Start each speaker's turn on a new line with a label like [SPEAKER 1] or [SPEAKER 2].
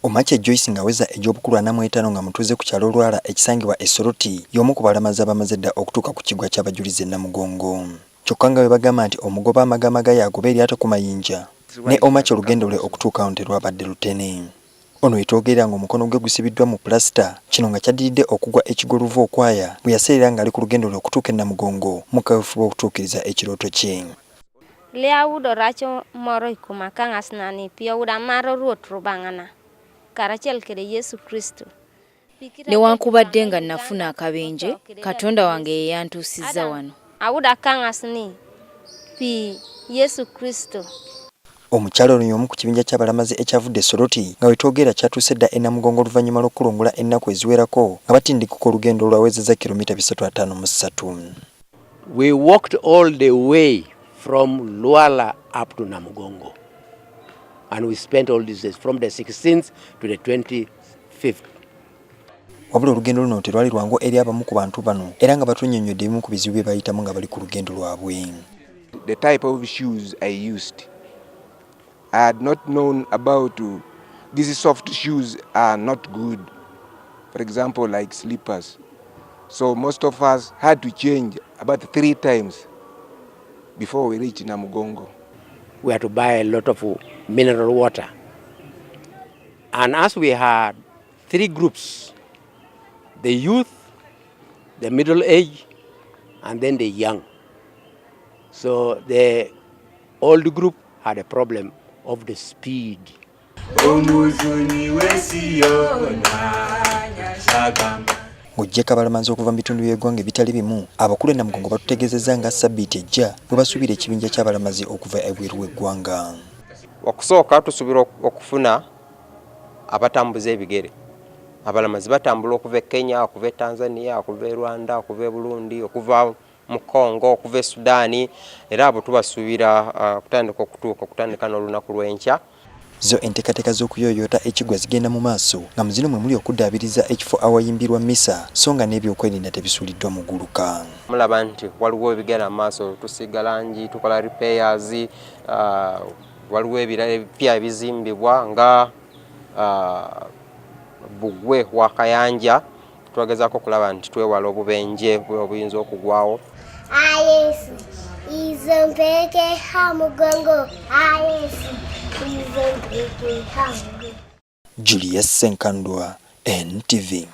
[SPEAKER 1] Omache Joyce ngaweza ejobukulu 45 nga mutuze ku kyalo lwala ekisangibwa Esoroti y'omu ku balamazi abamaze dda okutuuka ku kiggwa ky'abajulizi Namugongo. Kyokka nga bwe bagamba nti omugoba amagamaga yagoba eryato ku mayinja ne Omache olugendo lwe okutuuka nti lwabadde lutene. Ono yetogerera ng'omukono gwe gusibiddwa mu plasita kino nga kyaddiridde okugwa ekiggwa Luva okwaya bwe yaseerera ng'ali ku lugendo lwe okutuuka e Namugongo mu kaweefube okutuukiriza ekirooto kye.
[SPEAKER 2] Leawudo racho moro ikumakanga sinani pia uda maro ruot rubangana karachel kede Yesu Kristo
[SPEAKER 3] newankubadde nga nafuna akabenje Katonda wange yantuusizza wano.
[SPEAKER 2] Awuda kangasni pi Yesu Kristo.
[SPEAKER 1] Omukyalo ono y'omu ku kibinja ky'abalamazi ekyavudde Soroti nga wetwogera kyatuuse dda e Namugongo oluvannyuma lw'okulongula ennaku eziwerako nga batindikuka olugendo olwawezezza kilomita 353.
[SPEAKER 4] We walked all the way from Luala up to Namugongo, and we spent all these days from the 16th to the 25th.
[SPEAKER 1] Wabula olugendo luno terwali lwangu eri abamu ku bantu bano era nga batunnyonnyodde ebimu ku bizibu bye bayitamu nga bali ku lugendo lwabwe.
[SPEAKER 5] The type of shoes I used, I had not known about these soft shoes are not good, for example like slippers, so most of us had to change about 3 times before we reach Namugongo.
[SPEAKER 4] We had to buy a lot of mineral water. And as we had 3 groups, the youth, the middle age, and then the young. So the old group had a problem of the speed.
[SPEAKER 1] Ng'oggyeko abalamazi okuva mu bitundu by'eggwanga ebitali bimu, abakulu e Namugongo batutegeezezza nga ssabbiiti ejja bwe basuubira ekibinja ky'abalamazi okuva ebweru w'eggwanga.
[SPEAKER 6] Okusooka tusuubira okufuna abatambuza ebigere. Abalamazi batambula okuva e Kenya, okuva e Tanzania, okuva e Rwanda, okuva e Burundi, okuva mu Congo, okuva e Sudaani, era abo tubasuubira okutandika n'olunaku lw'enkya.
[SPEAKER 1] Zo enteekateeka z'okuyooyoota ekiggwa zigenda mu maaso nga mu zino mwe muli okudabiriza ekifo awayimbirwa mmisa so nga n'ebyokwerinda tebisuuliddwa mu gguluka.
[SPEAKER 6] Mulaba nti waliwo ebigenda mu maaso, tusiiga langi, tukola repairs, waliwo ebirala ebipya ebizimbibwa nga buggwe wa kayanja. Twagezaako okulaba nti twewala obubenje obuyinza okugwawo.
[SPEAKER 7] Yesu izo mpeke Namugongo. Yesu izo mpeke Namugongo.
[SPEAKER 1] Julius Senkandwa, NTV.